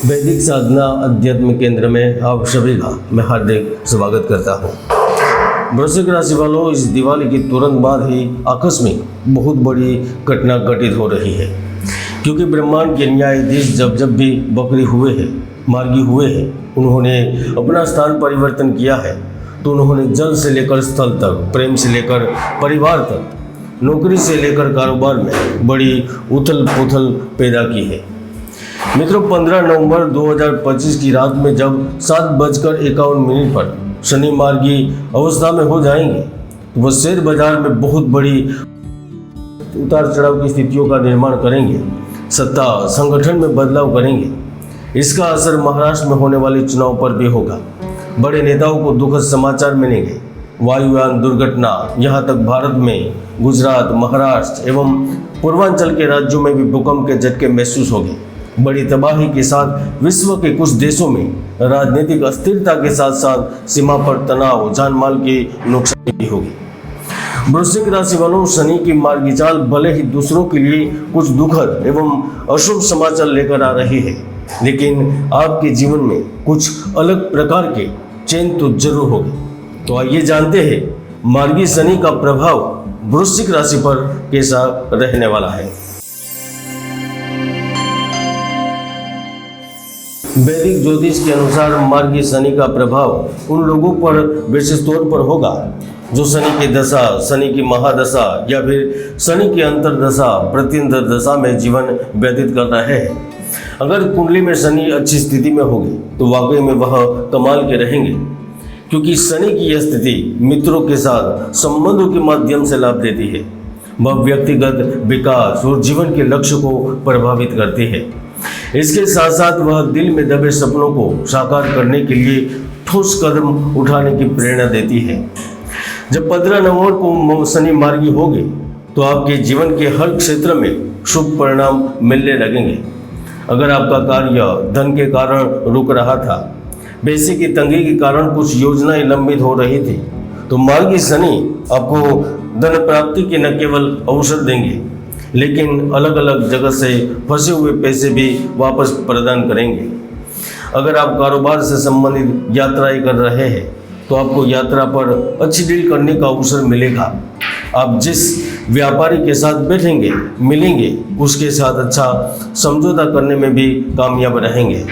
वैदिक साधना अध्यात्म केंद्र में आप सभी का मैं हार्दिक स्वागत करता हूँ। वृश्चिक राशि वालों, इस दिवाली के तुरंत बाद ही आकस्मिक बहुत बड़ी घटना घटित हो रही है, क्योंकि ब्रह्मांड के न्यायाधीश जब भी बकरी हुए हैं, मार्गी हुए हैं, उन्होंने अपना स्थान परिवर्तन किया है। तो उन्होंने जल से लेकर स्थल तक, प्रेम से लेकर परिवार तक, नौकरी से लेकर कारोबार में बड़ी उथल पुथल पैदा की है। मित्रों, 15 नवंबर 2025 की रात में जब 7:51 पर शनि मार्गी अवस्था में हो जाएंगे तो वह शेयर बाजार में बहुत बड़ी उतार चढ़ाव की स्थितियों का निर्माण करेंगे, सत्ता संगठन में बदलाव करेंगे। इसका असर महाराष्ट्र में होने वाले चुनाव पर भी होगा। बड़े नेताओं को दुखद समाचार मिलेंगे। वायुयान दुर्घटना, यहाँ तक भारत में गुजरात, महाराष्ट्र एवं पूर्वांचल के राज्यों में भी भूकंप के झटके महसूस होंगे। बड़ी तबाही के साथ विश्व के कुछ देशों में राजनीतिक अस्थिरता के साथ साथ सीमा पर तनाव, जान माल की नुकसान भी होगी। वृश्चिक राशि वालों, शनि की मार्गी चाल भले ही दूसरों के लिए कुछ दुखद एवं अशुभ समाचार लेकर आ रही है, लेकिन आपके जीवन में कुछ अलग प्रकार के चेंज तो जरूर होगी। तो आइए जानते हैं मार्गी शनि का प्रभाव वृश्चिक राशि पर कैसा रहने वाला है। वैदिक ज्योतिष के अनुसार मार्गी शनि का प्रभाव उन लोगों पर विशेष तौर पर होगा जो शनि की दशा, शनि की महादशा या फिर शनि की अंतरदशा, प्रत्यंतर दशा में जीवन व्यतीत कर रहे हैं। अगर कुंडली में शनि अच्छी स्थिति में होगी तो वाकई में वह कमाल के रहेंगे, क्योंकि शनि की यह स्थिति मित्रों के साथ संबंधों के माध्यम से लाभ देती है। वह व्यक्तिगत विकास और जीवन के लक्ष्य को प्रभावित करती है। इसके साथ साथ वह दिल में दबे सपनों को साकार करने के लिए ठोस कदम उठाने की प्रेरणा देती है। जब 15 नवंबर को शनि मार्गी होगी तो आपके जीवन के हर क्षेत्र में शुभ परिणाम मिलने लगेंगे। अगर आपका कार्य धन के कारण रुक रहा था, पैसे की तंगी के कारण कुछ योजनाएं लंबित हो रही थी, तो मार्गी शनि आपको धन प्राप्ति के न केवल अवसर देंगे, लेकिन अलग अलग जगह से फंसे हुए पैसे भी वापस प्रदान करेंगे। अगर आप कारोबार से संबंधित यात्राएं कर रहे हैं तो आपको यात्रा पर अच्छी डील करने का अवसर मिलेगा। आप जिस व्यापारी के साथ बैठेंगे, मिलेंगे, उसके साथ अच्छा समझौता करने में भी कामयाब रहेंगे।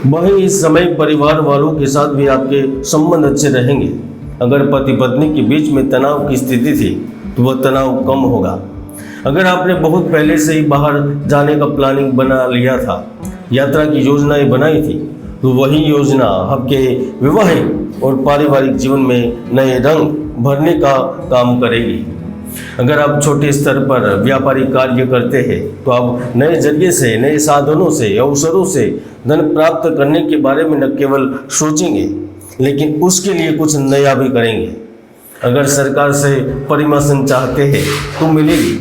वहीं इस समय परिवार वालों के साथ भी आपके संबंध अच्छे रहेंगे। अगर पति पत्नी के बीच में तनाव की स्थिति थी तो वह तनाव कम होगा। अगर आपने बहुत पहले से ही बाहर जाने का प्लानिंग बना लिया था, यात्रा की योजनाएं बनाई थी, तो वही योजना आपके विवाहिक और पारिवारिक जीवन में नए रंग भरने का काम करेगी। अगर आप छोटे स्तर पर व्यापारिक कार्य करते हैं तो आप नए जरिए से, नए साधनों से, अवसरों से धन प्राप्त करने के बारे में न केवल सोचेंगे, लेकिन उसके लिए कुछ नया भी करेंगे। अगर सरकार से प्रमोशन चाहते हैं तो मिलेगी,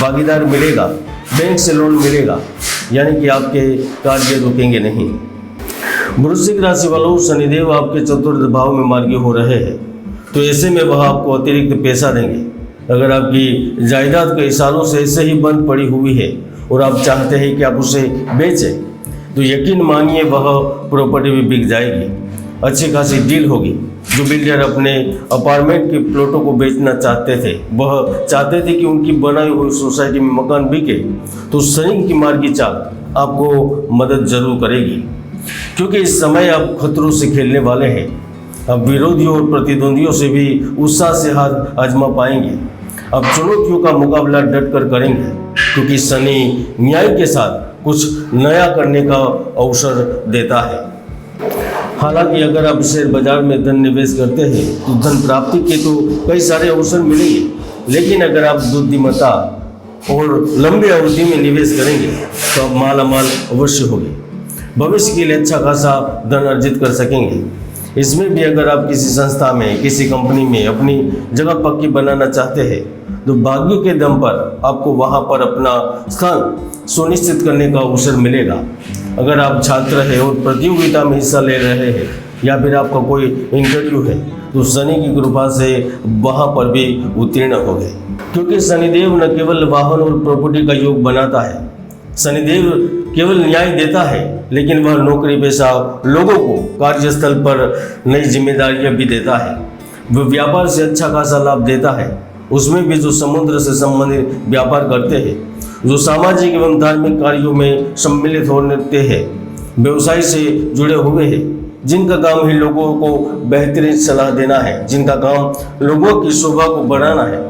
भागीदार मिलेगा, बैंक से लोन मिलेगा, यानी कि आपके कार्य रुकेंगे नहीं। वृश्चिक राशि वालों, शनिदेव आपके चतुर्थ भाव में मार्गी हो रहे हैं, तो ऐसे में वह आपको अतिरिक्त पैसा देंगे। अगर आपकी जायदाद कई सालों से ऐसे ही बंद पड़ी हुई है और आप चाहते हैं कि आप उसे बेचें, तो यकीन मानिए वह प्रॉपर्टी भी बिक जाएगी। अच्छी खासी डील होगी। जो बिल्डर अपने अपार्टमेंट के प्लॉटों को बेचना चाहते थे, वह चाहते थे कि उनकी बनाई हुई सोसाइटी में मकान बिके, तो शनि की मार्गी चाल आपको मदद जरूर करेगी, क्योंकि इस समय आप खतरों से खेलने वाले हैं। अब विरोधियों और प्रतिद्वंदियों से भी उत्साह से हाथ आजमा पाएंगे। अब चुनौतियों का मुकाबला डट कर करेंगे, क्योंकि शनि न्याय के साथ कुछ नया करने का अवसर देता है। हालांकि अगर आप शेयर बाजार में धन निवेश करते हैं तो धन प्राप्ति के तो कई सारे अवसर मिलेंगे, लेकिन अगर आप बुद्धिमत्ता और लंबी अवधि में निवेश करेंगे तो आप मालामाल अवश्य होंगे। भविष्य के लिए अच्छा खासा धन अर्जित कर सकेंगे। इसमें भी अगर आप किसी संस्था में, किसी कंपनी में अपनी जगह पक्की बनाना चाहते हैं तो भाग्य के दम पर आपको वहां पर अपना स्थान सुनिश्चित करने का अवसर मिलेगा। अगर आप छात्र हैं और प्रतियोगिता में हिस्सा ले रहे हैं या फिर आपका कोई इंटरव्यू है तो शनि की कृपा से वहां पर भी उत्तीर्ण हो गए, क्योंकि शनिदेव न केवल वाहन और प्रॉपर्टी का योग बनाता है शनिदेव केवल न्याय देता है, लेकिन वह नौकरी पेशा लोगों को कार्यस्थल पर नई जिम्मेदारियां भी देता है। वह व्यापार से अच्छा खासा लाभ देता है, उसमें भी जो समुद्र से संबंधित व्यापार करते हैं, जो सामाजिक एवं धार्मिक कार्यों में सम्मिलित होते हैं, व्यवसाय से जुड़े हुए हैं, जिनका काम ही लोगों को बेहतरीन सलाह देना है, जिनका काम लोगों की शोभा को बढ़ाना है,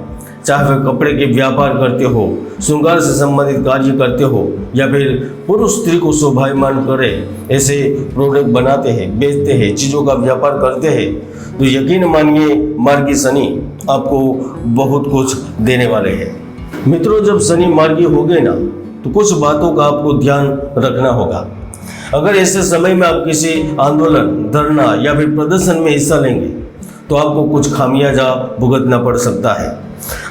चाहे वह कपड़े के व्यापार करते हो, श्रृंगार से संबंधित कार्य करते हो, या फिर पुरुष स्त्री को शोभायमान करे ऐसे प्रोडक्ट बनाते हैं, बेचते हैं, चीज़ों का व्यापार करते हैं, तो यकीन मानिए मार्गी शनि आपको बहुत कुछ देने वाले हैं। मित्रों, जब शनि मार्गी हो गए ना, तो कुछ बातों का आपको ध्यान रखना होगा। अगर ऐसे समय में आप किसी आंदोलन, धरना या फिर प्रदर्शन में हिस्सा लेंगे तो आपको कुछ खामियाजा भुगतना पड़ सकता है।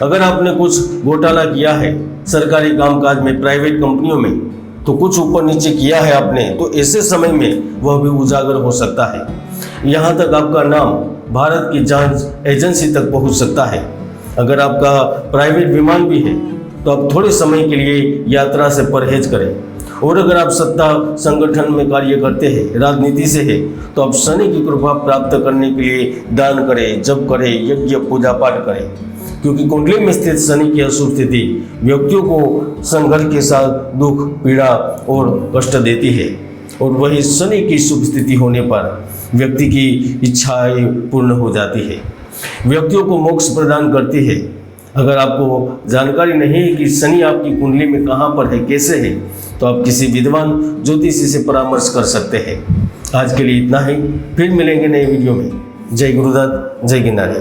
अगर आपने कुछ घोटाला किया है सरकारी कामकाज में, प्राइवेट कंपनियों में, तो कुछ ऊपर नीचे किया है आपने, तो ऐसे समय में वह भी उजागर हो सकता है। यहाँ तक आपका नाम भारत की जांच एजेंसी तक पहुँच सकता है। अगर आपका प्राइवेट विमान भी है तो आप थोड़े समय के लिए यात्रा से परहेज करें। और अगर आप सत्ता संगठन में कार्य करते हैं, राजनीति से है, तो आप शनि की कृपा प्राप्त करने के लिए दान करें, जप करें, यज्ञ पूजा पाठ करें, क्योंकि कुंडली में स्थित शनि की अशुभ स्थिति व्यक्तियों को संघर्ष के साथ दुख, पीड़ा और कष्ट देती है, और वही शनि की शुभ स्थिति होने पर व्यक्ति की इच्छाएं पूर्ण हो जाती है, व्यक्तियों को मोक्ष प्रदान करती है। अगर आपको जानकारी नहीं है कि शनि आपकी कुंडली में कहाँ पर है, कैसे है, तो आप किसी विद्वान ज्योतिषी से परामर्श कर सकते हैं। आज के लिए इतना ही, फिर मिलेंगे नए वीडियो में। जय गुरुदत्त, जय गिरनारी।